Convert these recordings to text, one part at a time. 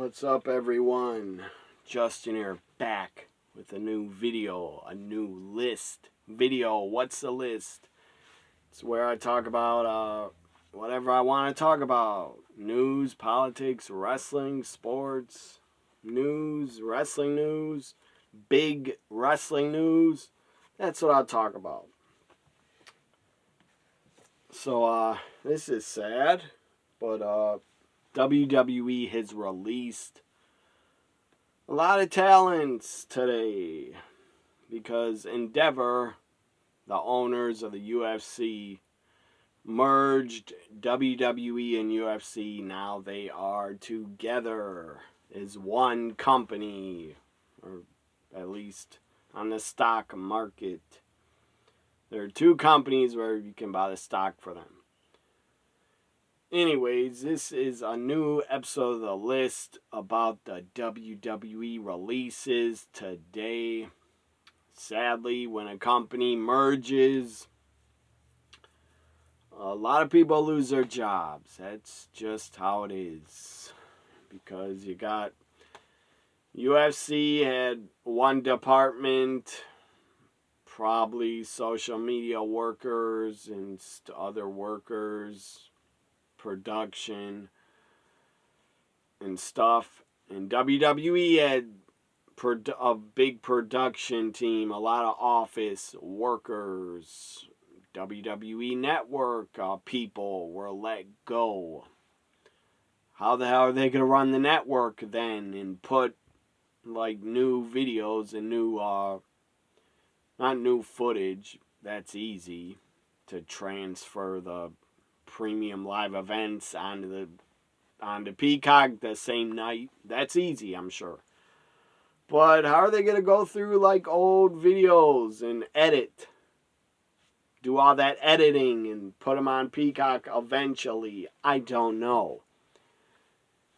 What's up, everyone? Justin here, back with a new video, a new list video. What's the list? It's where I talk about whatever I want to talk about. News, politics, wrestling, sports, news, wrestling news, big wrestling news. That's what I'll talk about. So, this is sad, but WWE has released a lot of talents today because Endeavor, the owners of the UFC, merged WWE and UFC. Now they are together as one company, or at least on the stock market. There are two companies where you can buy the stock for them. Anyways, this is a new episode of the list about the WWE releases today. Sadly, when a company merges, a lot of people lose their jobs. That's just how it is. Because you got UFC had one department, probably social media workers and other workers, production and stuff, and WWE had a big production team, a lot of office workers. WWE Network people were let go. How the hell are they going to run the network then and put like new videos and new not new footage? That's easy to transfer the premium live events onto Peacock the same night. That's easy, I'm sure. But how are they going to go through like old videos and do all that editing and put them on Peacock eventually? I don't know.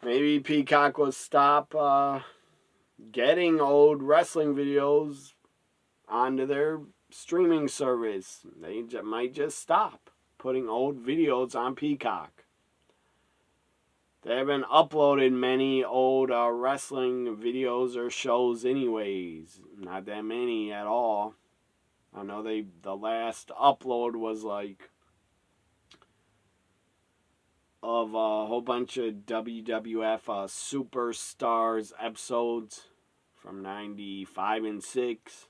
Maybe Peacock will stop getting old wrestling videos onto their streaming service. They might just stop putting old videos on Peacock. They haven't uploaded many old wrestling videos or shows anyways. Not that many at all. I know the last upload was like of a whole bunch of WWF Superstars episodes from 95 and 6.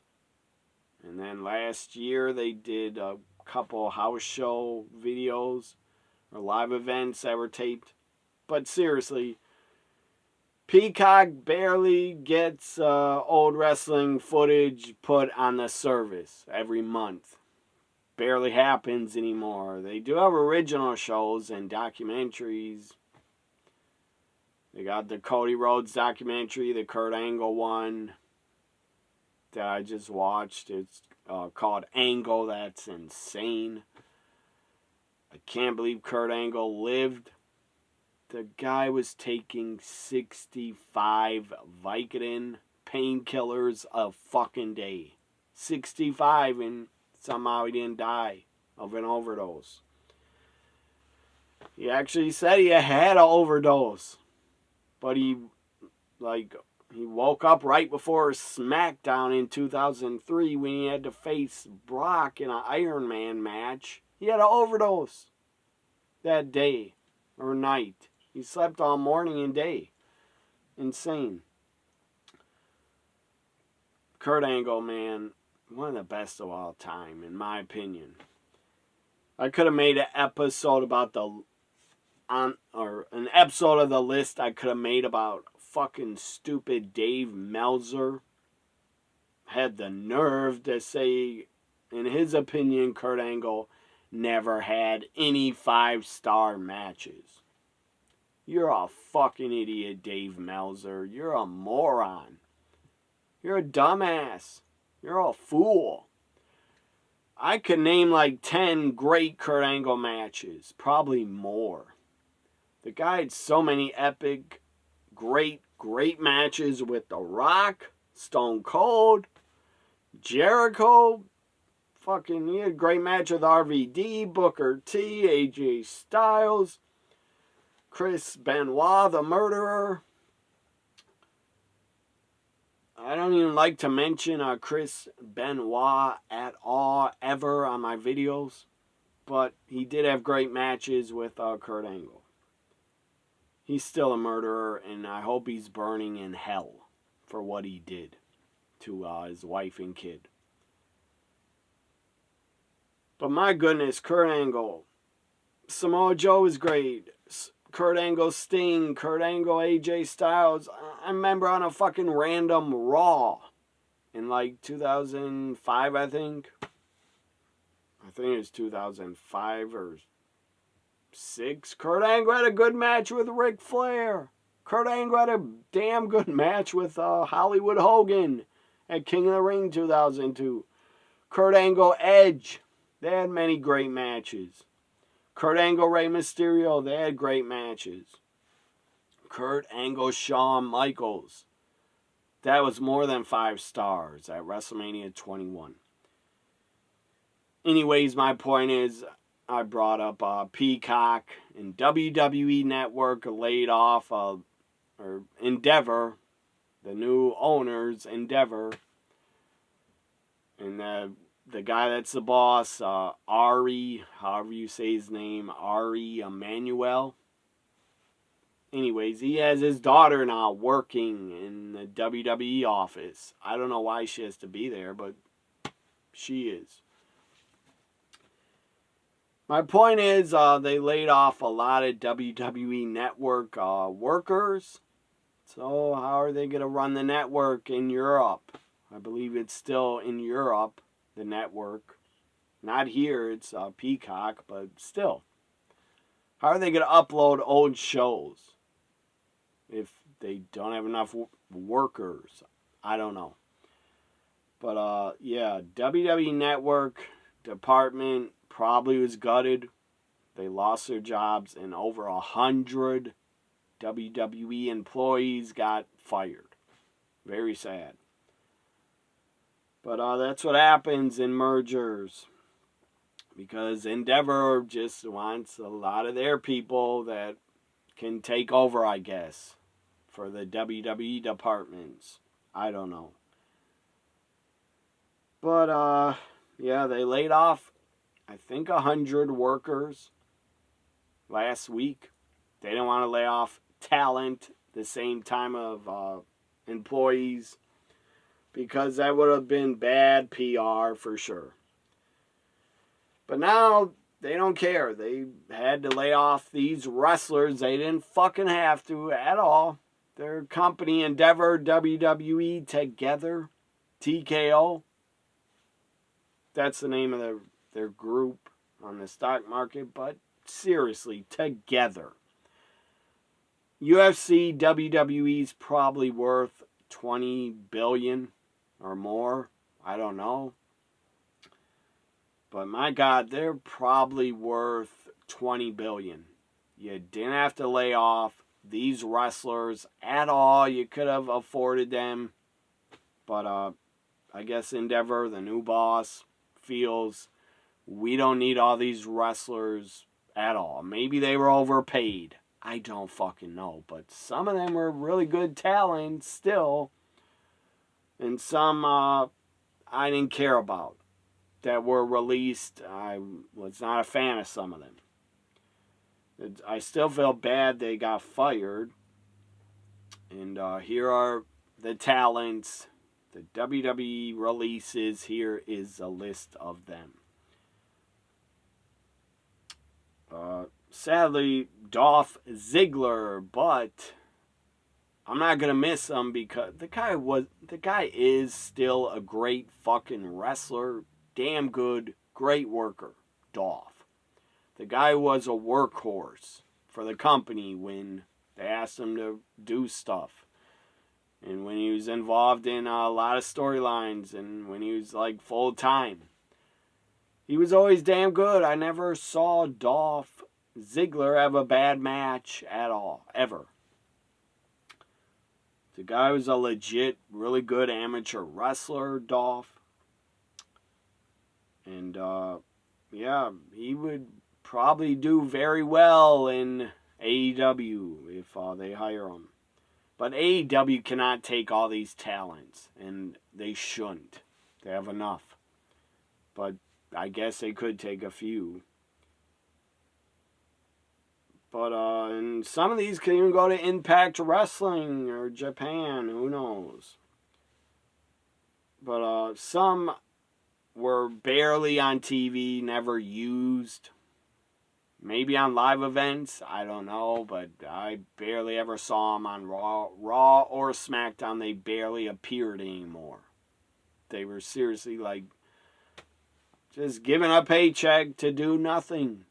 And then last year they did a couple house show videos or live events that were taped. But seriously, Peacock barely gets old wrestling footage put on the service every month. Barely happens anymore. They do have original shows and documentaries. They got the Cody Rhodes documentary, the Kurt Angle one that I just watched. It's called Angle. That's insane. I can't believe Kurt Angle lived. The guy was taking 65 Vicodin painkillers a fucking day. 65, and somehow he didn't die of an overdose. He actually said he had an overdose. But he woke up right before SmackDown in 2003 when he had to face Brock in an Iron Man match. He had an overdose that day or night. He slept all morning and day. Insane. Kurt Angle, man, one of the best of all time, in my opinion. I could have made an episode about an episode of the list I could have made about fucking stupid Dave Meltzer. Had the nerve to say, in his opinion, Kurt Angle never had any 5-star matches. You're a fucking idiot, Dave Meltzer. You're a moron. You're a dumbass. You're a fool. I could name like 10 great Kurt Angle matches. Probably more. The guy had so many epic, great matches with The Rock, Stone Cold, Jericho. Fucking, he had a great match with RVD, Booker T, AJ Styles, Chris Benoit, the Murderer. I don't even like to mention Chris Benoit at all, ever, on my videos. But he did have great matches with Kurt Angle. He's still a murderer, and I hope he's burning in hell for what he did to his wife and kid. But my goodness, Kurt Angle. Samoa Joe is great. Kurt Angle Sting. Kurt Angle AJ Styles. I remember on a fucking random Raw in like 2005, I think. I think it was 2005 or 6. Kurt Angle had a good match with Ric Flair. Kurt Angle had a damn good match with Hollywood Hogan at King of the Ring 2002. Kurt Angle Edge. They had many great matches. Kurt Angle Rey Mysterio. They had great matches. Kurt Angle Shawn Michaels. That was more than 5 stars at WrestleMania 21. Anyways, my point is, I brought up Peacock and WWE Network laid off, or Endeavor, the new owners, Endeavor, and the guy that's the boss, Ari, however you say his name, Ari Emanuel. Anyways, he has his daughter now working in the WWE office. I don't know why she has to be there, but she is. My point is, they laid off a lot of WWE Network workers. So how are they going to run the network in Europe? I believe it's still in Europe, the network. Not here, it's Peacock, but still. How are they going to upload old shows if they don't have enough workers? I don't know. But yeah, WWE Network department probably was gutted. They lost their jobs, and over 100 WWE employees got fired. Very sad. But that's what happens in mergers. Because Endeavor just wants a lot of their people that can take over, I guess, for the WWE departments. I don't know. But, yeah, they laid off, I think, 100 workers last week. They didn't want to lay off talent the same time of employees, because that would have been bad PR for sure. But now they don't care. They had to lay off these wrestlers. They didn't fucking have to at all. Their company, Endeavor, WWE together, TKO. That's the name of their group on the stock market. But seriously, together. UFC, WWE's probably worth $20 billion or more. I don't know. But my God, they're probably worth $20 billion. You didn't have to lay off these wrestlers at all. You could have afforded them. But I guess Endeavor, the new boss, feels we don't need all these wrestlers at all. Maybe they were overpaid. I don't fucking know. But some of them were really good talent still. And some I didn't care about that were released. I was not a fan of some of them. I still feel bad they got fired. And here are the talents. The WWE releases. Here is a list of them. Sadly, Dolph Ziggler, but I'm not gonna miss him because the guy is still a great fucking wrestler, damn good, great worker, Dolph. The guy was a workhorse for the company when they asked him to do stuff. And when he was involved in a lot of storylines and when he was like full time. He was always damn good. I never saw Dolph Ziggler have a bad match at all, ever. The guy was a legit, really good amateur wrestler, Dolph. And, yeah, he would probably do very well in AEW if they hire him. But AEW cannot take all these talents, and they shouldn't. They have enough. But I guess they could take a few. But and some of these can even go to Impact Wrestling or Japan. Who knows? But some were barely on TV, never used. Maybe on live events, I don't know, but I barely ever saw them on Raw or SmackDown. They barely appeared anymore. They were seriously like just giving a paycheck to do nothing.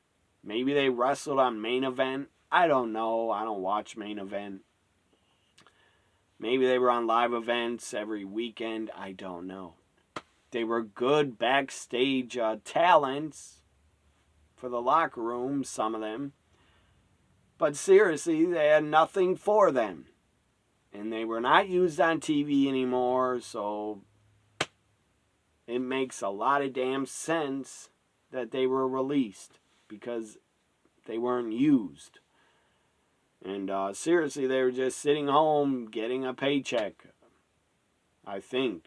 Maybe they wrestled on Main Event. I don't know. I don't watch Main Event. Maybe they were on live events every weekend. I don't know. They were good backstage talents for the locker room, some of them. But seriously, they had nothing for them. And they were not used on TV anymore, so it makes a lot of damn sense that they were released because they weren't used. And seriously, they were just sitting home getting a paycheck, I think.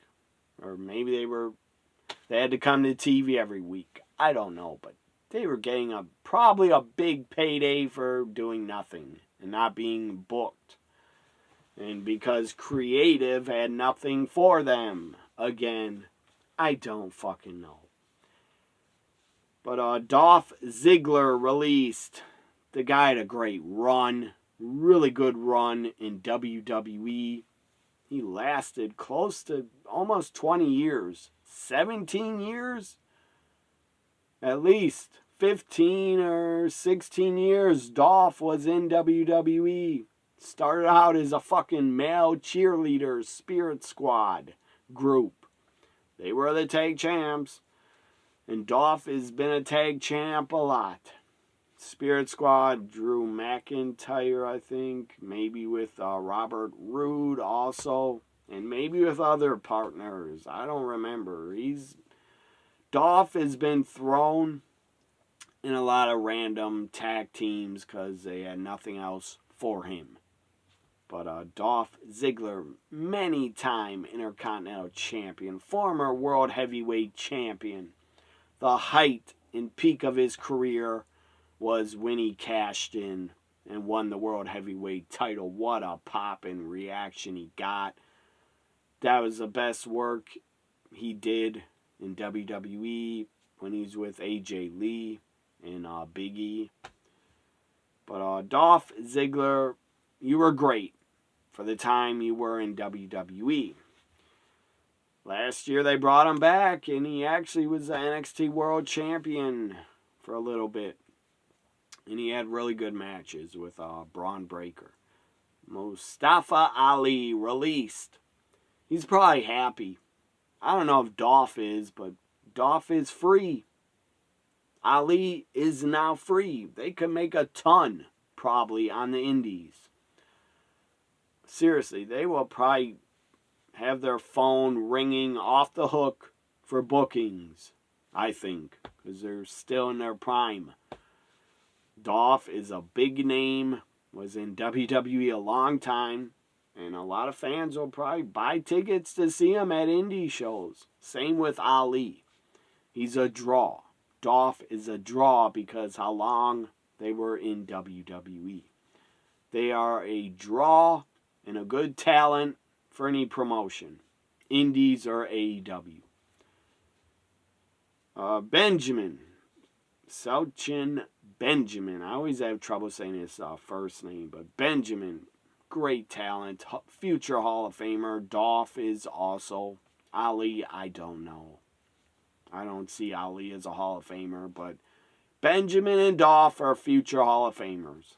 Or maybe they had to come to TV every week. I don't know, but they were getting probably a big payday for doing nothing and not being booked. And because creative had nothing for them. Again, I don't fucking know. But Dolph Ziggler released. The guy had a great run. Really good run in WWE. He lasted close to almost 20 years. 17 years? At least 15 or 16 years Dolph was in WWE. Started out as a fucking male cheerleader Spirit Squad group. They were the tag champs. And Dolph has been a tag champ a lot. Spirit Squad, Drew McIntyre, I think. Maybe with Robert Roode also. And maybe with other partners. I don't remember. Dolph has been thrown in a lot of random tag teams because they had nothing else for him. But Dolph Ziggler, many-time Intercontinental Champion, former World Heavyweight Champion. The height and peak of his career was when he cashed in and won the World Heavyweight title. What a pop and reaction he got. That was the best work he did in WWE when he was with AJ Lee and Big E. But Dolph Ziggler, you were great for the time you were in WWE. Last year they brought him back and he actually was the NXT World Champion for a little bit. And he had really good matches with Braun Breaker. Mustafa Ali released. He's probably happy. I don't know if Dolph is, but Dolph is free. Ali is now free. They could make a ton, probably, on the indies. Seriously, they will probably have their phone ringing off the hook for bookings, I think, because they're still in their prime. Dolph is a big name, was in WWE a long time, and a lot of fans will probably buy tickets to see him at indie shows. Same with Ali. He's a draw. Dolph is a draw because how long they were in WWE. They are a draw and a good talent for any promotion, indies or AEW. Benjamin, Shelton Benjamin. I always have trouble saying his first name, but Benjamin, great talent, future Hall of Famer. Dolph is also. Ali, I don't know. I don't see Ali as a Hall of Famer, but Benjamin and Dolph are future Hall of Famers.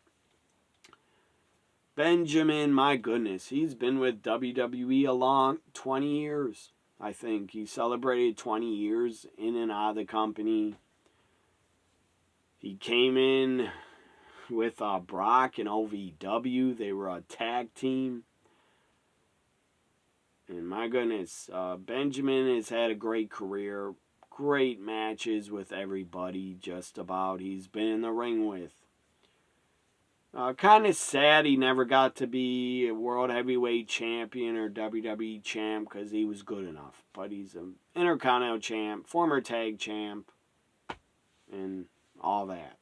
Benjamin, my goodness, he's been with WWE a long 20 years, I think. He celebrated 20 years in and out of the company. He came in with Brock and OVW. They were a tag team. And my goodness, Benjamin has had a great career. Great matches with everybody, just about, he's been in the ring with. Kind of sad he never got to be a World Heavyweight Champion or WWE Champ because he was good enough. But he's an Intercontinental Champ, former Tag Champ, and all that.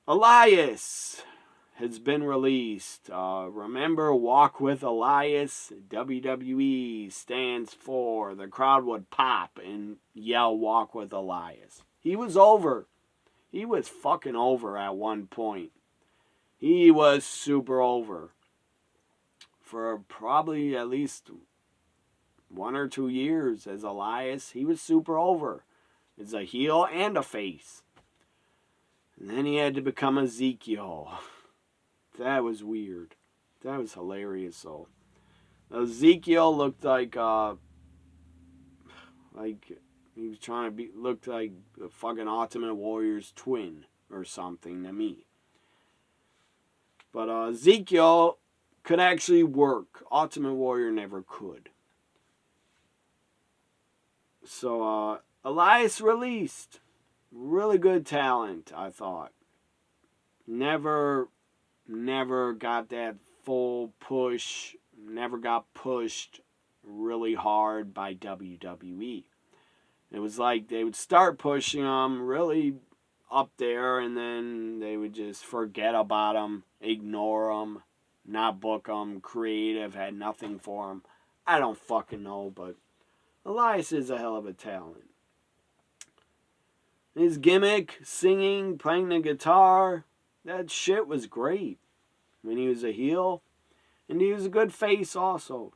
Elias has been released. Remember, Walk with Elias? WWE stands for, the crowd would pop and yell, Walk with Elias. He was over. He was fucking over at one point. He was super over. For probably at least 1 or 2 years as Elias, he was super over. As a heel and a face. And then he had to become Ezekiel. That was weird. That was hilarious, though. Ezekiel looked like he was trying to looked like the fucking Ultimate Warrior's twin or something to me. But Ezekiel could actually work. Ultimate Warrior never could. So Elias released. Really good talent, I thought. Never got that full push. Never got pushed really hard by WWE. It was like they would start pushing him really up there, and then they would just forget about him, ignore him, not book him. Creative had nothing for him. I don't fucking know, but Elias is a hell of a talent. His gimmick, singing, playing the guitar, that shit was great when he was a heel. And he was a good face also.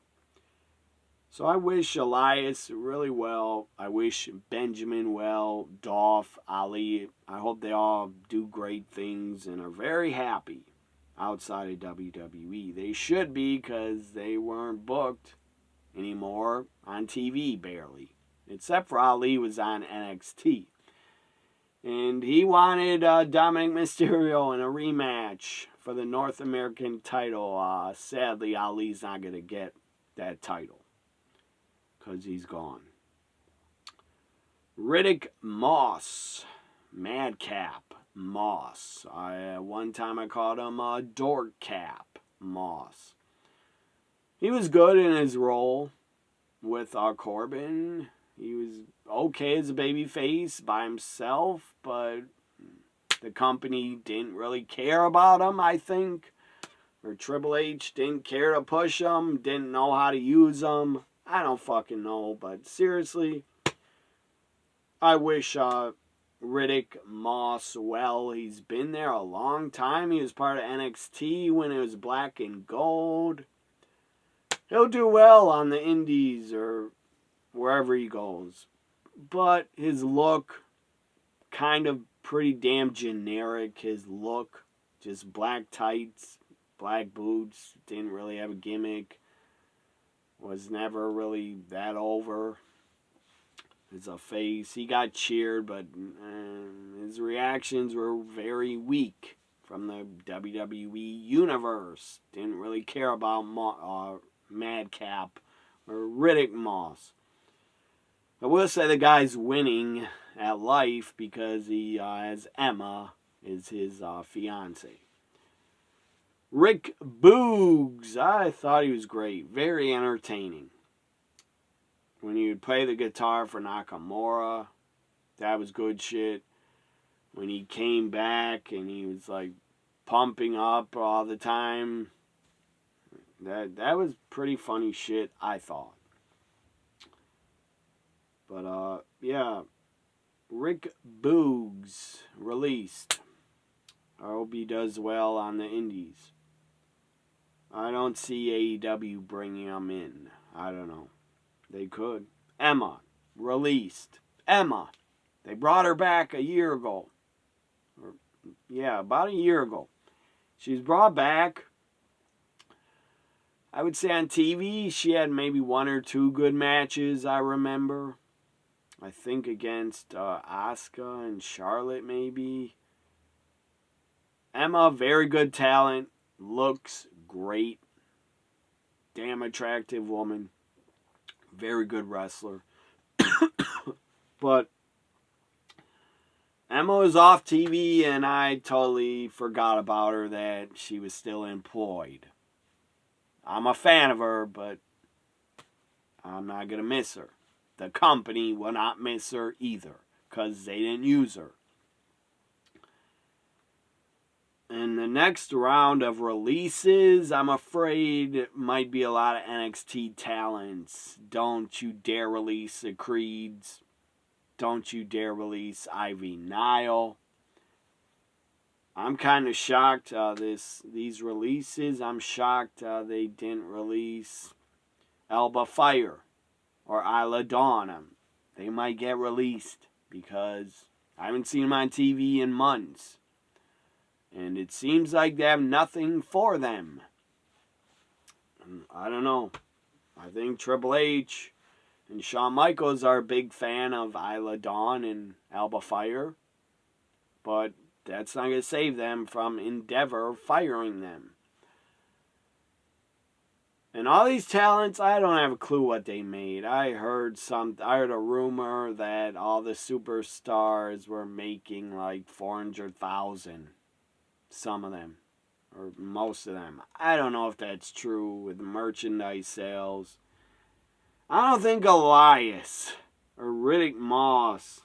So I wish Elias really well. I wish Benjamin well, Dolph, Ali. I hope they all do great things and are very happy outside of WWE. They should be, because they weren't booked anymore on TV, barely. Except for Ali was on NXT. And he wanted Dominic Mysterio in a rematch for the North American title. Sadly, Ali's not going to get that title because he's gone. Riddick Moss. Madcap Moss. One time I called him Dork Cap Moss. He was good in his role with Corbin. He was okay as a babyface by himself, but the company didn't really care about him, I think. Or Triple H didn't care to push him, didn't know how to use him. I don't fucking know, but seriously, I wish Riddick Moss well. He's been there a long time. He was part of NXT when it was black and gold. He'll do well on the indies or wherever he goes. But his look, kind of pretty damn generic. His look, just black tights, black boots, didn't really have a gimmick. Was never really that over as a face. He got cheered, but his reactions were very weak from the WWE universe. Didn't really care about Madcap or Riddick Moss. I will say the guy's winning at life because he has Emma is his fiance. Rick Boogs. I thought he was great. Very entertaining. When he would play the guitar for Nakamura, that was good shit. When he came back and he was like pumping up all the time, that was pretty funny shit, I thought. But yeah, Rick Boogs released. I hope he does well on the indies. I don't see AEW bringing him in. I don't know. They could. Emma, released. Emma. They brought her back a year ago. About a year ago. She's brought back. I would say on TV, she had maybe 1 or 2 good matches, I remember. I think against Asuka and Charlotte, maybe. Emma, very good talent. Looks great. Damn attractive woman. Very good wrestler. But Emma was off TV and I totally forgot about her, that she was still employed. I'm a fan of her, but I'm not going to miss her. The company will not miss her either, because they didn't use her. In the next round of releases, I'm afraid it might be a lot of NXT talents. Don't you dare release the Creeds. Don't you dare release Ivy Nile. I'm kind of shocked these releases. I'm shocked they didn't release Alba Fire or Isla Dawn. They might get released because I haven't seen them on TV in months. And it seems like they have nothing for them. I don't know. I think Triple H and Shawn Michaels are a big fan of Isla Dawn and Alba Fire. But that's not going to save them from Endeavor firing them. And all these talents, I don't have a clue what they made. I heard a rumor that all the superstars were making like $400,000. Some of them, or most of them. I don't know if that's true with merchandise sales. I don't think Elias or Riddick Moss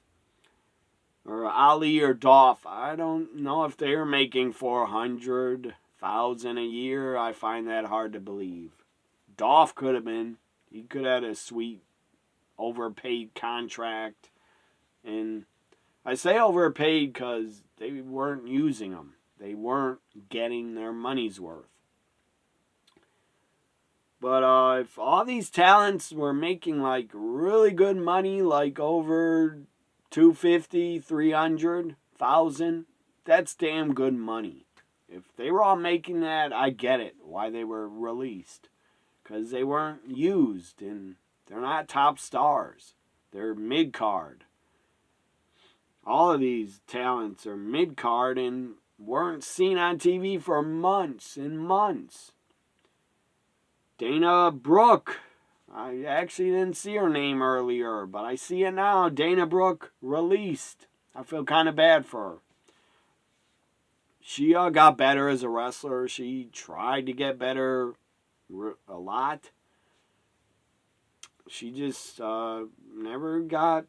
or Ali or Dolph, I don't know if they're making $400,000 a year. I find that hard to believe. Dolph could have been. He could have had a sweet overpaid contract. And I say overpaid because they weren't using him. They weren't getting their money's worth. But if all these talents were making like really good money, like over $250,000, $300,000, that's damn good money. If they were all making that, I get it, why they were released. Because they weren't used, and they're not top stars. They're mid-card. All of these talents are mid-card and weren't seen on TV for months and months. Dana Brooke. I actually didn't see her name earlier, but I see it now. Dana Brooke released. I feel kind of bad for her. She got better as a wrestler. She tried to get better a lot. She just never got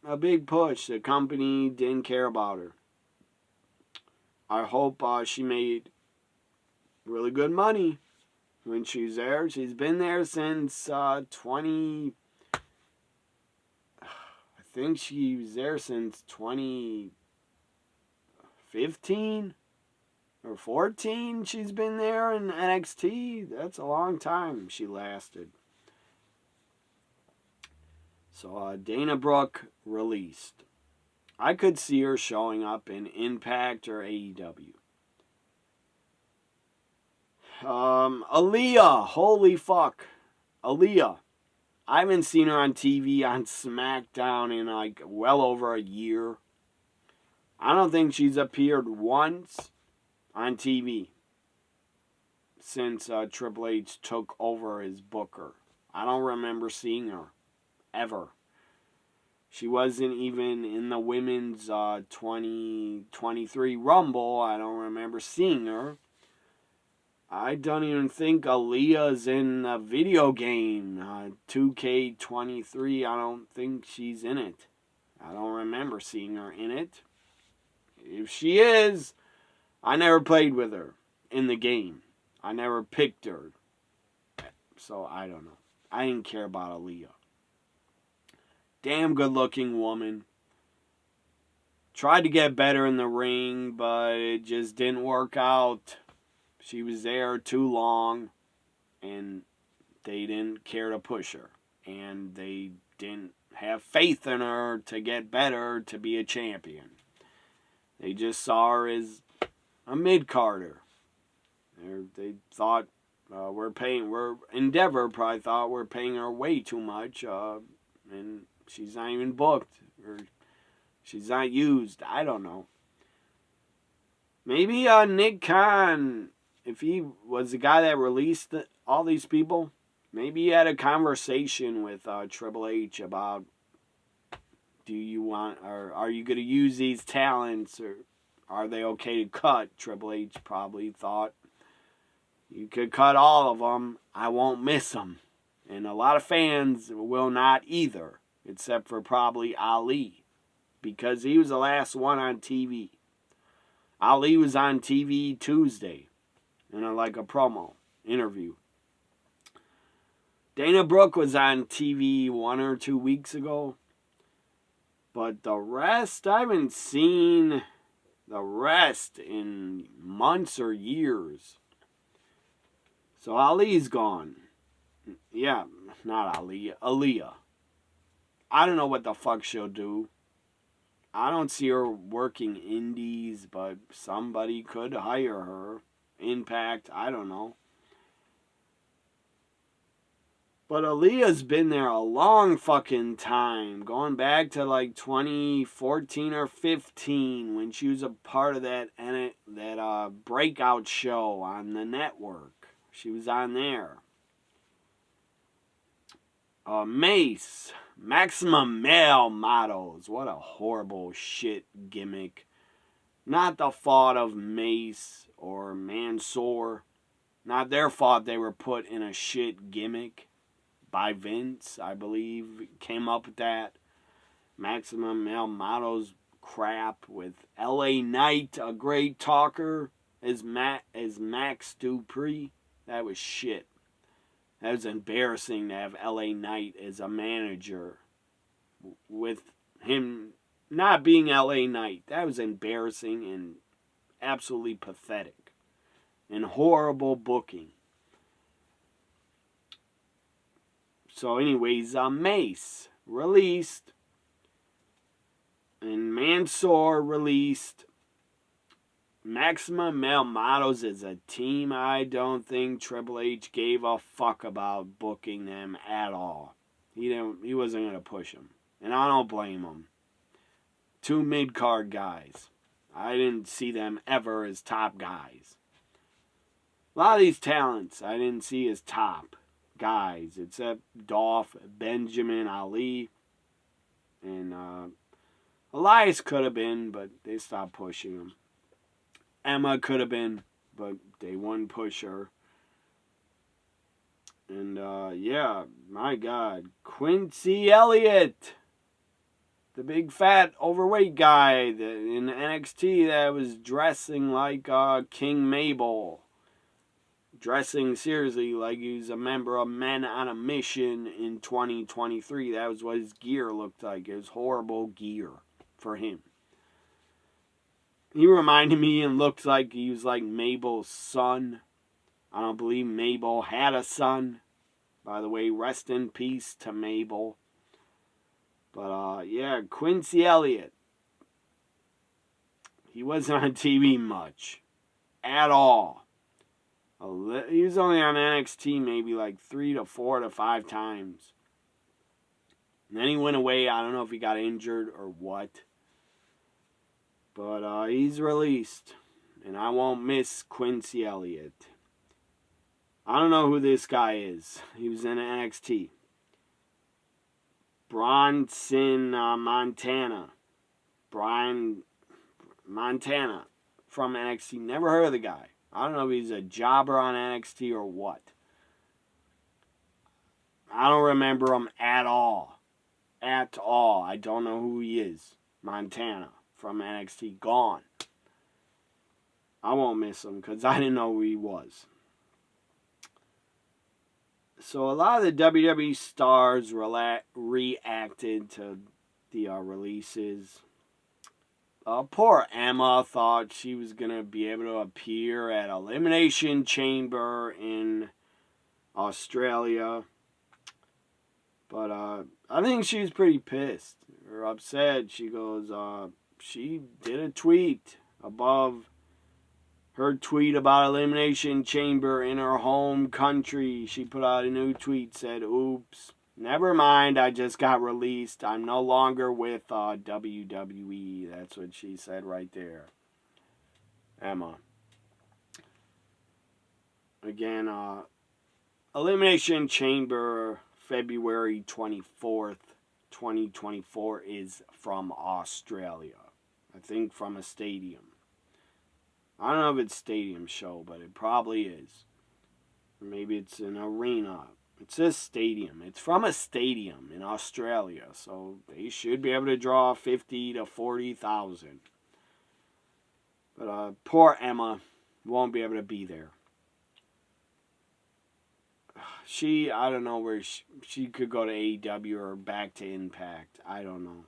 a big push. The company didn't care about her. I hope she made really good money when she's there. She's been there since I think she was there since 2015 or 14. She's been there in NXT. That's a long time she lasted. So Dana Brooke released. I could see her showing up in Impact or AEW. Aaliyah. Holy fuck. Aaliyah. I haven't seen her on TV on SmackDown in like well over a year. I don't think she's appeared once on TV since Triple H took over as booker. I don't remember seeing her. Ever. She wasn't even in the women's 2023 Rumble. I don't remember seeing her. I don't even think Aaliyah's in a video game. 2K23, I don't think she's in it. I don't remember seeing her in it. If she is, I never played with her in the game. I never picked her. So I don't know. I didn't care about Aaliyah. Damn good looking woman. Tried to get better in the ring, but it just didn't work out. She was there too long, and they didn't care to push her. And they didn't have faith in her to get better to be a champion. They just saw her as a mid-carder. They thought Endeavor probably thought we're paying her way too much, and she's not even booked, or she's not used. I don't know. Maybe Nick Khan, if he was the guy that released all these people, maybe he had a conversation with Triple H about do you want, or are you going to use these talents, or are they okay to cut? Triple H probably thought, you could cut all of them, I won't miss them. And a lot of fans will not either, except for probably Ali, because he was the last one on TV. Ali was on TV Tuesday in a promo interview. Dana Brooke was on TV 1 or 2 weeks ago. But the rest, I haven't seen the rest in months or years. So Ali's gone. Yeah, not Ali, Aaliyah. I don't know what the fuck she'll do. I don't see her working indies, but somebody could hire her. Impact, I don't know. But Aaliyah's been there a long fucking time. Going back to 2014 or 15 when she was a part of that breakout show on the network. She was on there. Mace. Maximum Male Models. What a horrible shit gimmick. Not the fault of Mace or Mansoor. Not their fault they were put in a shit gimmick. By Vince, I believe, came up with that. Maximum Male Models crap with LA Knight, a great talker, as Max Dupree. That was shit. That was embarrassing to have LA Knight as a manager with him not being LA Knight. That was embarrassing and absolutely pathetic and horrible booking. So anyways, Mace released and Mansoor released. Maximum Male Models is a team I don't think Triple H gave a fuck about booking them at all. He wasn't going to push them. And I don't blame him. 2 mid-card guys. I didn't see them ever as top guys. A lot of these talents I didn't see as top guys, except Dolph, Benjamin, Ali, and Elias could have been, but they stopped pushing him. Emma could have been, but they wouldn't push her. And yeah, my God, Quincy Elliott, the big fat overweight guy in NXT that was dressing like King Mabel. Dressing seriously like he was a member of Men on a Mission in 2023. That was what his gear looked like. It was horrible gear for him. He reminded me and looked like he was like Mabel's son. I don't believe Mabel had a son. By the way, rest in peace to Mabel. But yeah, Quincy Elliott. He wasn't on TV much. At all. He was only on NXT maybe 3 to 4 to 5 times. And then he went away. I don't know if he got injured or what. But he's released. And I won't miss Quincy Elliott. I don't know who this guy is. He was in NXT. Bronson Montana. Brian Montana from NXT. Never heard of the guy. I don't know if he's a jobber on NXT or what. I don't remember him at all. At all. I don't know who he is. Montana from NXT. Gone. I won't miss him because I didn't know who he was. So a lot of the WWE stars reacted to the releases. Poor Emma thought she was going to be able to appear at Elimination Chamber in Australia. But I think she was pretty pissed or upset. She goes, she did a tweet above her tweet about Elimination Chamber in her home country. She put out a new tweet, said, oops. Never mind, I just got released. I'm no longer with WWE. That's what she said right there. Emma. Again, Elimination Chamber, February 24th, 2024 is from Australia. I think from a stadium. I don't know if it's a stadium show, but it probably is. Or maybe it's an arena. It says stadium. It's from a stadium in Australia, so they should be able to draw 50 to 40,000. But poor Emma won't be able to be there. I don't know where she could go to AEW or back to Impact. I don't know.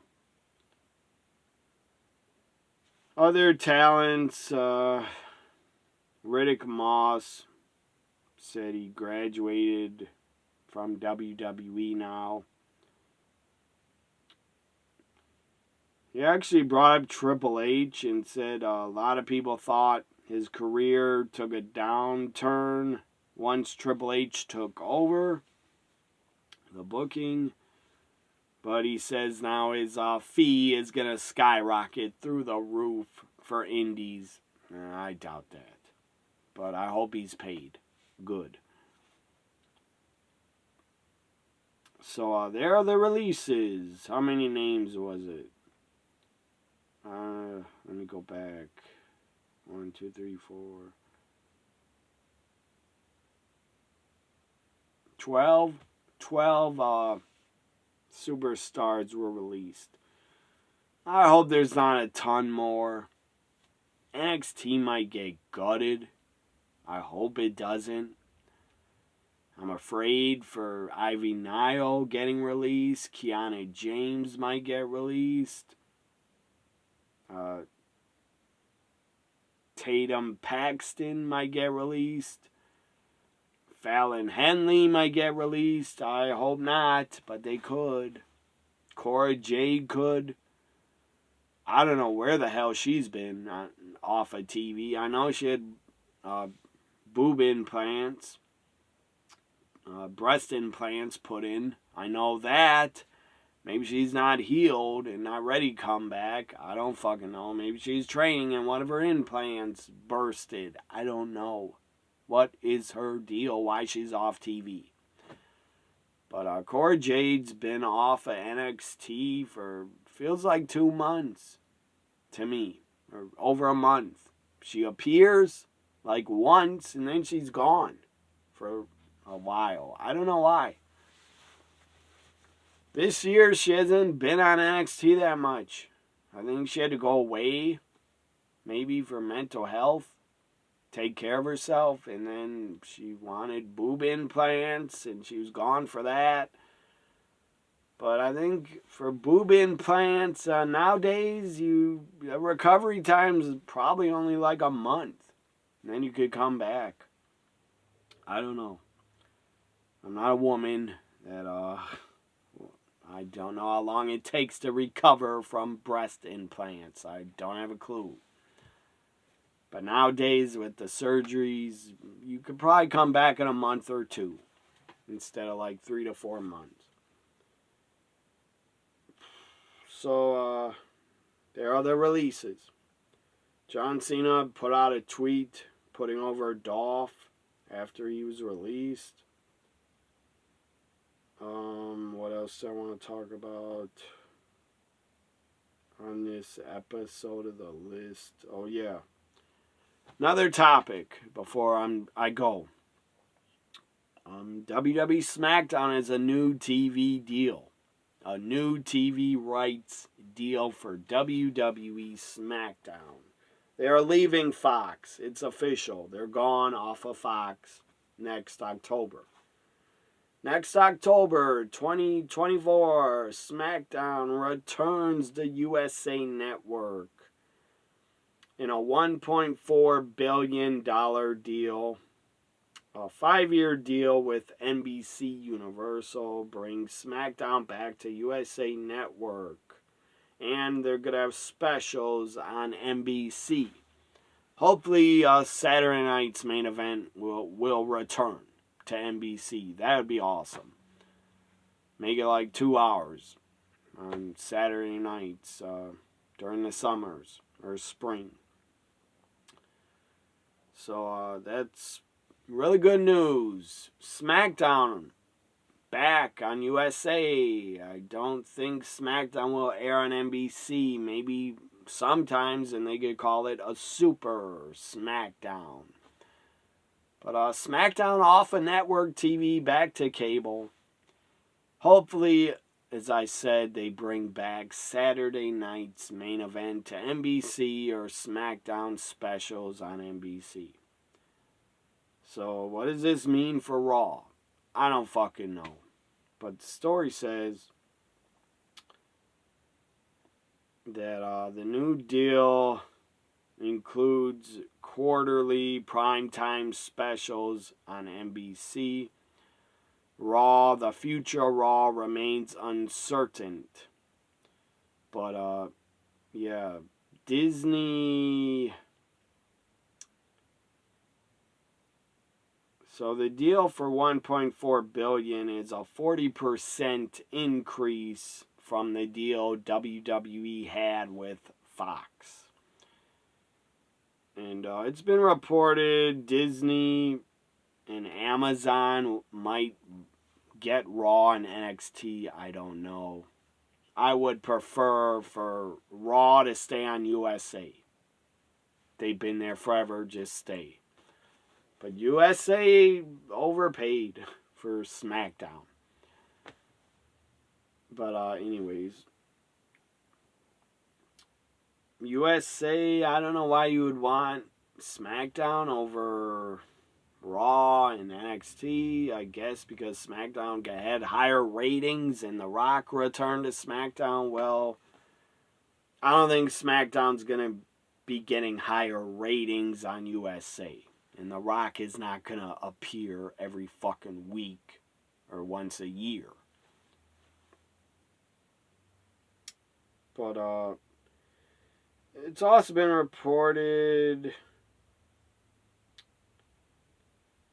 Other talents, Riddick Moss said he graduated from WWE now. He actually brought up Triple H and said a lot of people thought his career took a downturn once Triple H took over the booking. But he says now his fee is going to skyrocket through the roof for indies. I doubt that. But I hope he's paid good. So there are the releases. How many names was it? Let me go back. 1, 2, 3, 4. 12 superstars were released. I hope there's not a ton more. NXT might get gutted. I hope it doesn't. I'm afraid for Ivy Nile getting released. Kiana James might get released. Tatum Paxton might get released. Fallon Henley might get released. I hope not, but they could. Cora Jade could. I don't know where the hell she's been off of TV. I know she had boob implants, breast implants put in. I know that. Maybe she's not healed and not ready to come back. I don't fucking know. Maybe she's training and one of her implants bursted. I don't know. What is her deal? Why she's off TV? But Cora Jade's been off of NXT for feels like 2 months to me, or over a month. She appears like once and then she's gone for a while. I don't know why. This year she hasn't been on NXT that much. I think she had to go away, maybe for mental health. Take care of herself, and then she wanted boob implants and she was gone for that. But I think for boob implants nowadays, the recovery time is probably only like a month, and then you could come back. I don't know. I'm not a woman that I don't know how long it takes to recover from breast implants. I don't have a clue. But nowadays, with the surgeries, you could probably come back in a month or 2 instead of like 3 to 4 months. So, there are the releases. John Cena put out a tweet putting over Dolph after he was released. What else do I want to talk about on this episode of the list? Oh, yeah. Another topic before I go. WWE SmackDown is a new TV deal. A new TV rights deal for WWE SmackDown. They are leaving Fox. It's official. They're gone off of Fox next October. Next October 2024, SmackDown returns to USA Network in a $1.4 billion deal. A 5-year deal with NBC Universal brings SmackDown back to USA Network. And they're going to have specials on NBC. Hopefully, Saturday night's main event will return to NBC. That would be awesome. Make it like 2 hours on Saturday nights during the summers or spring. So that's really good news. SmackDown back on USA. I don't think SmackDown will air on NBC. Maybe sometimes, and they could call it a Super SmackDown. But SmackDown off of network TV, back to cable. Hopefully, as I said, they bring back Saturday night's main event to NBC or SmackDown specials on NBC. So, what does this mean for Raw? I don't fucking know. But the story says that the new deal includes quarterly primetime specials on NBC. Raw, the future Raw remains uncertain. But, yeah, Disney. So the deal for $1.4 billion is a 40% increase from the deal WWE had with Fox. And it's been reported Disney and Amazon might get Raw and NXT. I don't know. I would prefer for Raw to stay on USA. They've been there forever, just stay. But USA overpaid for SmackDown. But anyways, USA, I don't know why you would want SmackDown over Raw and NXT. I guess because SmackDown had higher ratings and The Rock returned to SmackDown. Well, I don't think SmackDown's going to be getting higher ratings on USA. And The Rock is not going to appear every fucking week or once a year. But it's also been reported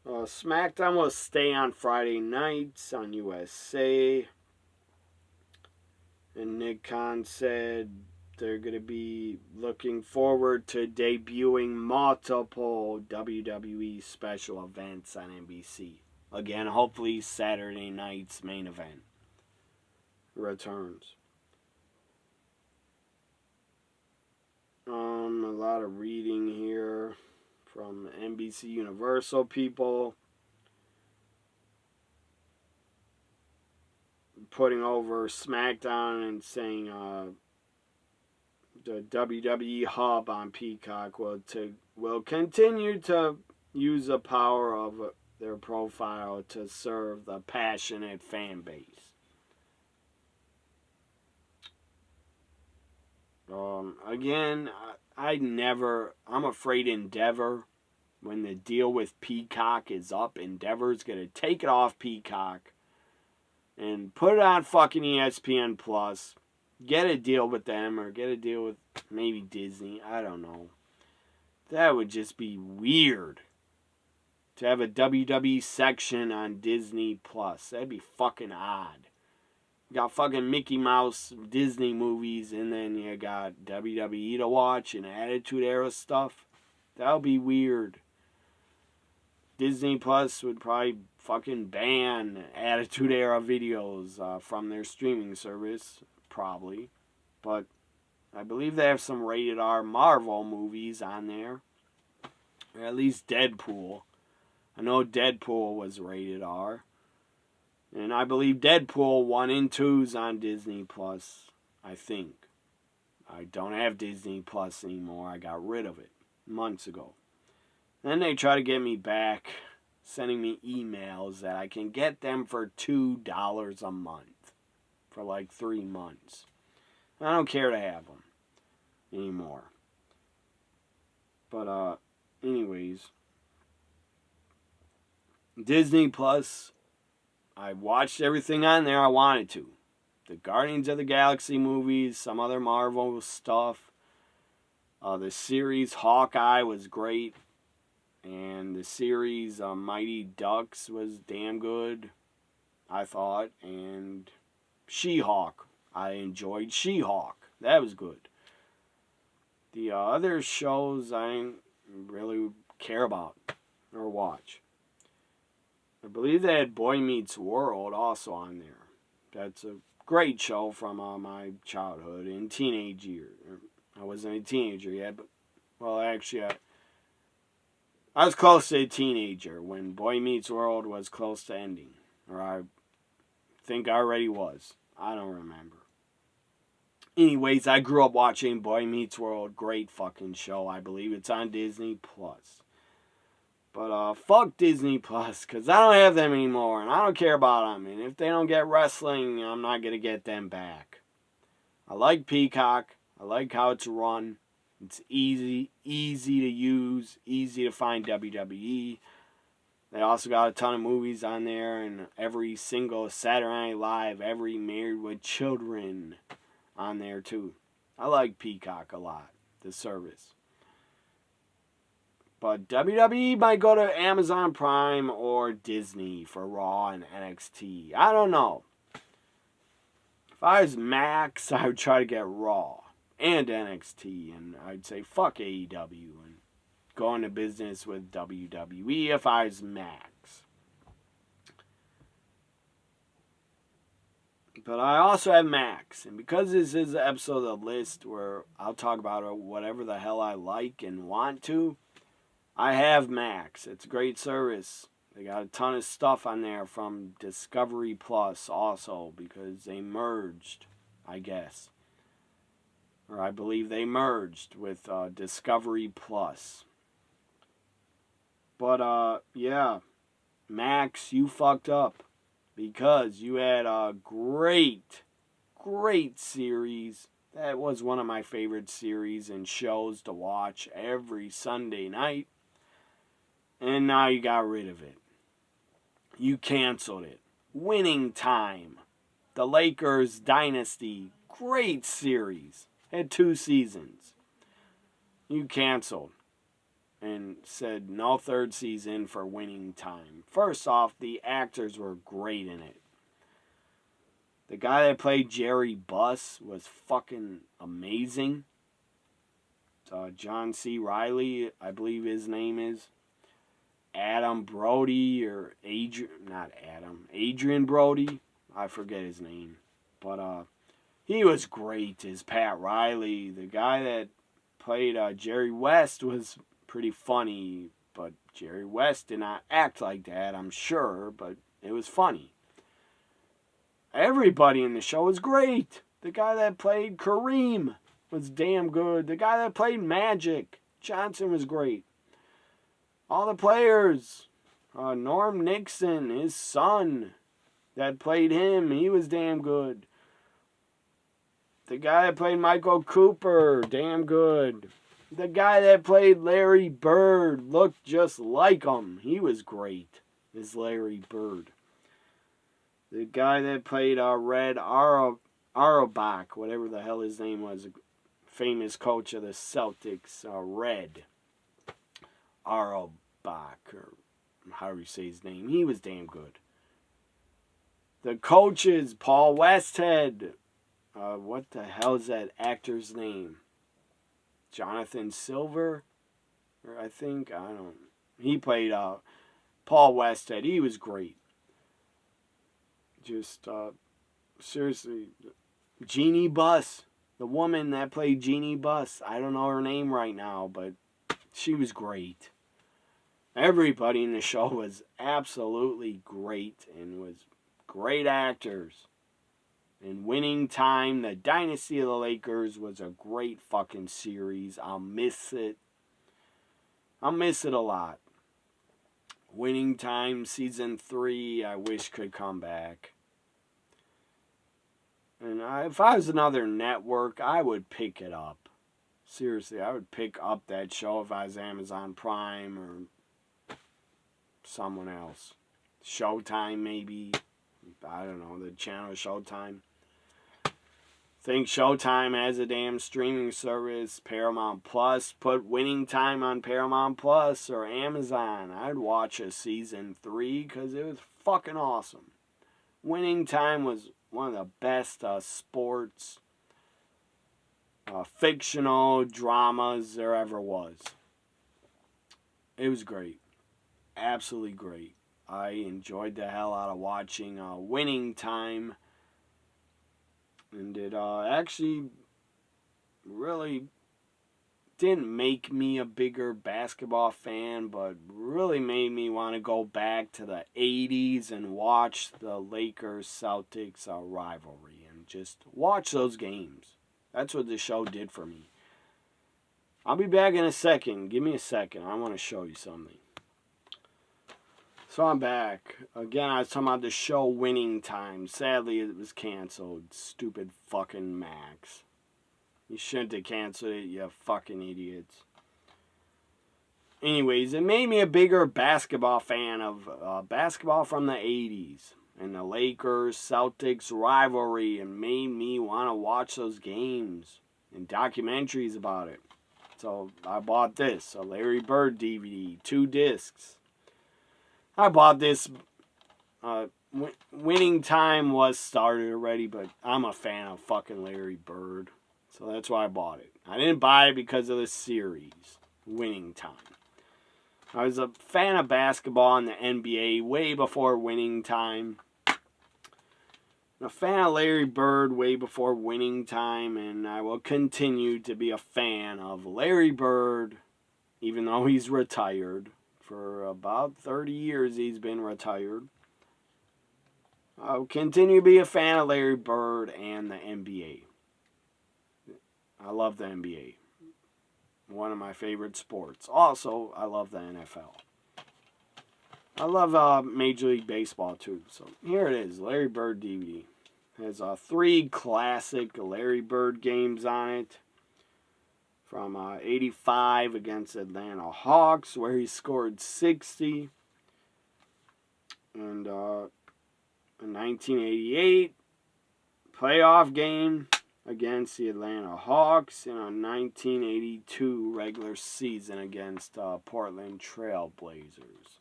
SmackDown will stay on Friday nights on USA. And Nick Khan said they're going to be looking forward to debuting multiple WWE special events on NBC. Again, hopefully Saturday night's main event returns. A lot of reading here from NBC Universal people. Putting over SmackDown and saying the WWE hub on Peacock will continue to use the power of their profile to serve the passionate fan base. Again, I'm afraid Endeavor, when the deal with Peacock is up, Endeavor's going to take it off Peacock and put it on fucking ESPN Plus. Get a deal with them or get a deal with maybe Disney. I don't know. That would just be weird to have a WWE section on Disney Plus. That'd be fucking odd. You got fucking Mickey Mouse Disney movies and then you got WWE to watch and Attitude Era stuff. That would be weird. Disney Plus would probably fucking ban Attitude Era videos from their streaming service. Probably. But I believe they have some rated R Marvel movies on there. Or at least Deadpool. I know Deadpool was rated R. And I believe Deadpool 1 and 2's on Disney Plus, I think. I don't have Disney Plus anymore. I got rid of it months ago. Then they try to get me back, sending me emails that I can get them for $2 a month for like 3 months. I don't care to have them anymore. But anyways, Disney Plus, I watched everything on there I wanted to. The Guardians of the Galaxy movies, some other Marvel stuff. The series Hawkeye was great. And the series Mighty Ducks was damn good, I thought. And She-Hulk. I enjoyed She-Hulk. That was good. The other shows I didn't really care about or watch. I believe they had Boy Meets World also on there. That's a great show from my childhood and teenage years. I wasn't a teenager yet, but, well, actually, I was close to a teenager when Boy Meets World was close to ending. Or I think I already was. I don't remember. Anyways, I grew up watching Boy Meets World. Great fucking show. I believe it's on Disney Plus. But fuck Disney Plus, because I don't have them anymore, and I don't care about them. And if they don't get wrestling, I'm not going to get them back. I like Peacock. I like how it's run. It's easy to use, easy to find WWE. They also got a ton of movies on there, and every single Saturday Night Live, every Married with Children on there too. I like Peacock a lot, the service. But WWE might go to Amazon Prime or Disney for Raw and NXT. I don't know. If I was Max, I would try to get Raw and NXT, and I'd say fuck AEW and go into business with WWE if I was Max. But I also have Max, and because this is an episode of the list where I'll talk about whatever the hell I like and want to, I have Max. It's a great service. They got a ton of stuff on there from Discovery Plus also, because they merged, I guess. Or I believe they merged with Discovery Plus. But, yeah, Max, you fucked up. Because you had a great series. That was one of my favorite series and shows to watch every Sunday night. And now you got rid of it. You canceled it. Winning Time. The Lakers Dynasty. Great series. Had 2 seasons. You canceled. And said no 3rd season for Winning Time. First off, the actors were great in it. The guy that played Jerry Buss was fucking amazing. John C. Reilly, I believe his name is. Adam Brody, or Adrian Brody. I forget his name. But he was great as Pat Riley. The guy that played Jerry West was pretty funny, but Jerry West did not act like that, I'm sure, but it was funny. Everybody in the show was great. The guy that played Kareem was damn good. The guy that played Magic Johnson was great. All the players, Norm Nixon, his son that played him, he was damn good. The guy that played Michael Cooper, damn good. The guy that played Larry Bird looked just like him. He was great as Larry Bird. The guy that played Red Auerbach, whatever the hell his name was, a famous coach of the Celtics, Red Auerbach, or however you say his name, he was damn good. The coaches, Paul Westhead, what the hell is that actor's name? Jonathan Silver, or I don't. He played Paul Westhead. He was great. Just seriously, Jeannie Buss, the woman that played Jeannie Buss. I don't know her name right now, but she was great. Everybody in the show was absolutely great and was great actors. And Winning Time, the Dynasty of the Lakers, was a great fucking series. I'll miss it. I'll miss it a lot. Winning Time Season 3, I wish could come back. And if I was another network, I would pick it up. Seriously, I would pick up that show if I was Amazon Prime or someone else. Showtime, maybe. I don't know, the channel Showtime. Think Showtime has a damn streaming service. Paramount Plus. Put Winning Time on Paramount Plus or Amazon. I'd watch a season 3 because it was fucking awesome. Winning Time was one of the best sports fictional dramas there ever was. It was great. Absolutely great. I enjoyed the hell out of watching Winning Time. And it actually really didn't make me a bigger basketball fan, but really made me want to go back to the 80s and watch the Lakers-Celtics rivalry and just watch those games. That's what the show did for me. I'll be back in a second. Give me a second. I want to show you something. So I'm back. Again, I was talking about the show Winning Time. Sadly, it was canceled. Stupid fucking Max. You shouldn't have canceled it, you fucking idiots. Anyways, it made me a bigger basketball fan of basketball from the 80s. And the Lakers-Celtics rivalry. And made me want to watch those games. And documentaries about it. So I bought this. A Larry Bird DVD. 2 discs. I bought this. Winning Time was started already. But I'm a fan of fucking Larry Bird. So that's why I bought it. I didn't buy it because of the series, Winning Time. I was a fan of basketball in the NBA way before Winning Time. A fan of Larry Bird way before Winning Time. And I will continue to be a fan of Larry Bird, even though he's retired. For about 30 years he's been retired. I'll continue to be a fan of Larry Bird and the NBA. I love the NBA. One of my favorite sports. Also, I love the NFL. I love Major League Baseball too. So here it is, Larry Bird DVD. It has 3 classic Larry Bird games on it. From 85 against Atlanta Hawks, where he scored 60. And a 1988 playoff game against the Atlanta Hawks in a 1982 regular season against Portland Trail Blazers.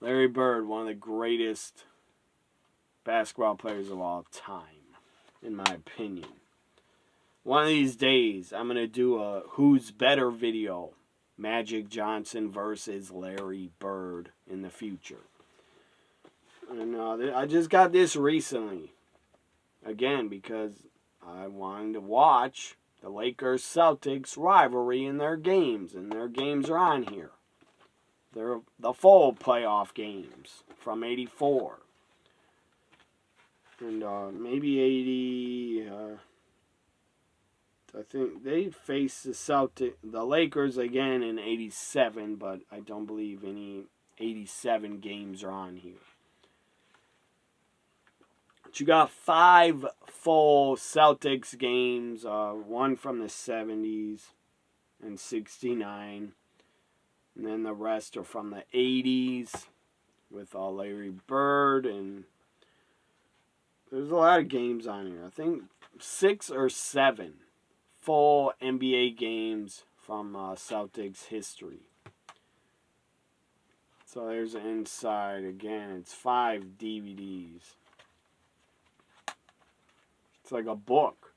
Larry Bird, one of the greatest basketball players of all time, in my opinion. One of these days, I'm going to do a Who's Better video. Magic Johnson versus Larry Bird in the future. And I just got this recently. Again, because I wanted to watch the Lakers-Celtics rivalry in their games. And their games are on here. They're the full playoff games from 84. And maybe 80... I think they faced the Lakers again in 87, but I don't believe any 87 games are on here. But you got 5 full Celtics games, one from the 70s and 69. And then the rest are from the 80s with Larry Bird. And there's a lot of games on here. I think 6 or 7 full NBA games from Celtics history. So there's the inside. Again, it's 5 DVDs. It's like a book.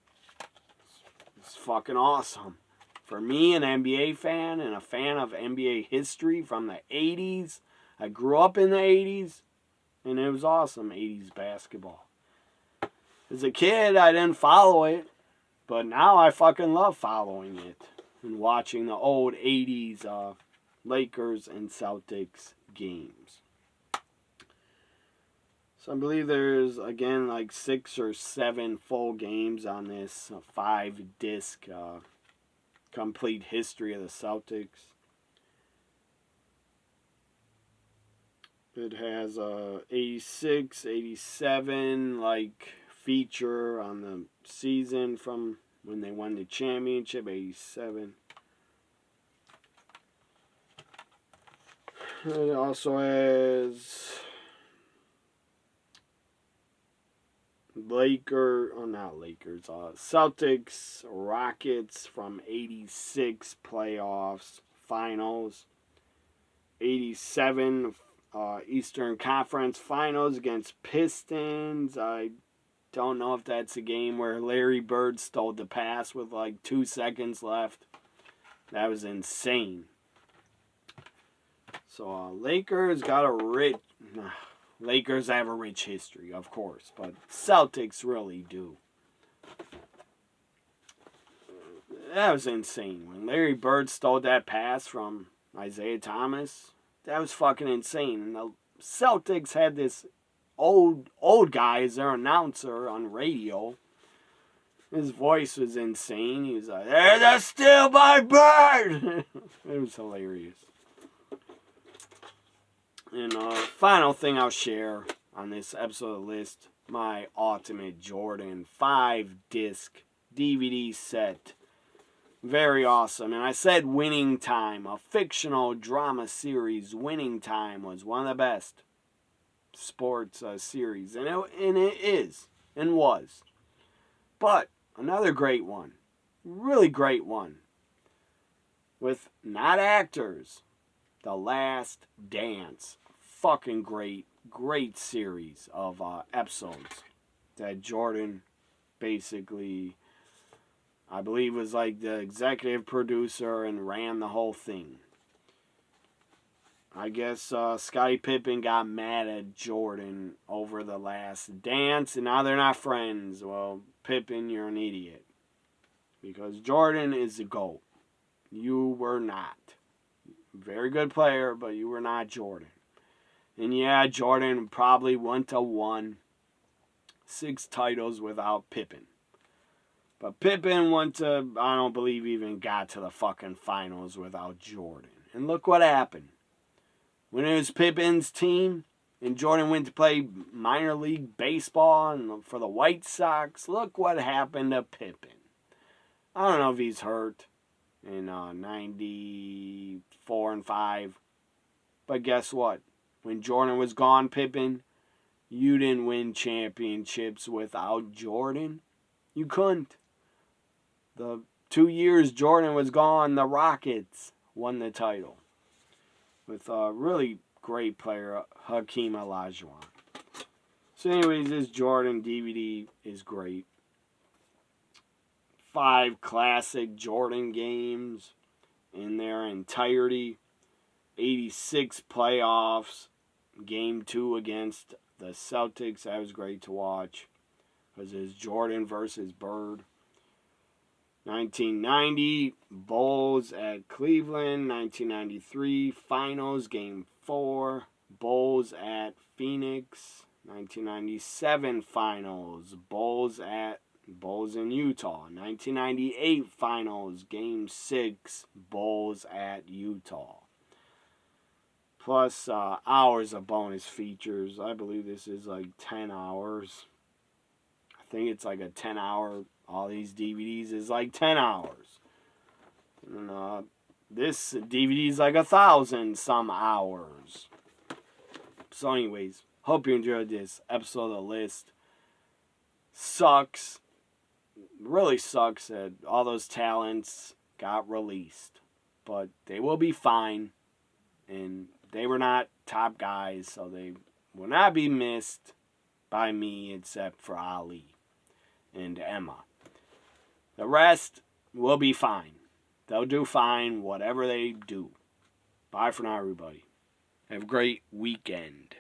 It's fucking awesome. For me, an NBA fan and a fan of NBA history from the 80s. I grew up in the 80s, and it was awesome, 80s basketball. As a kid, I didn't follow it. But now I fucking love following it and watching the old 80s Lakers and Celtics games. So I believe there's, again, like 6 or 7 full games on this 5-disc complete history of the Celtics. It has 86, 87, like, feature on the season from when they won the championship, 87. It also has Celtics, Rockets from 86 playoffs, finals. 87 Eastern Conference Finals against Pistons. I don't know if that's a game where Larry Bird stole the pass with like 2 seconds left. That was insane. So Lakers got a rich... Lakers have a rich history, of course, but Celtics really do. That was insane. When Larry Bird stole that pass from Isaiah Thomas, that was fucking insane. And the Celtics had this old guy as their announcer on radio. His voice was insane. He was like, "There's a steal by Bird!" It was hilarious. And final thing I'll share on this episode of the list, my Ultimate Jordan 5-disc DVD set. Very awesome. And I said Winning Time, a fictional drama series. Winning Time was one of the best sports series. And it is and was. But another great one, really great one, with not actors, The Last Dance. Fucking great series of episodes that Jordan basically, I believe, was like the executive producer and ran the whole thing. I guess Scottie Pippen got mad at Jordan over The Last Dance, and now they're not friends. Well, Pippen, you're an idiot. Because Jordan is the GOAT. You were not. Very good player, but you were not Jordan. And yeah, Jordan probably wouldn't have won 6 titles without Pippen. But Pippen went to, I don't believe, even got to the fucking finals without Jordan. And look what happened. When it was Pippen's team and Jordan went to play minor league baseball and for the White Sox, look what happened to Pippen. I don't know if he's hurt in 94 and 5. But guess what? When Jordan was gone, Pippen, you didn't win championships without Jordan. You couldn't. The 2 years Jordan was gone, the Rockets won the title. With a really great player, Hakeem Olajuwon. So anyways, this Jordan DVD is great. 5 classic Jordan games in their entirety. 86 playoffs. Game 2 against the Celtics. That was great to watch. Because it was Jordan versus Bird. 1990, Bulls at Cleveland. 1993, Finals, Game 4. Bulls at Phoenix. 1997, Finals, Bulls in Utah. 1998, Finals, Game 6, Bulls at Utah. Plus hours of bonus features. I believe this is like 10 hours. I think it's like a 10-hour. All these DVDs is like 10 hours. And this DVD is like 1,000 some hours. So anyways, hope you enjoyed this episode of the list. Sucks. Really sucks that all those talents got released. But they will be fine. And they were not top guys, so they will not be missed by me except for Ali and Emma. The rest will be fine. They'll do fine, whatever they do. Bye for now, everybody. Have a great weekend.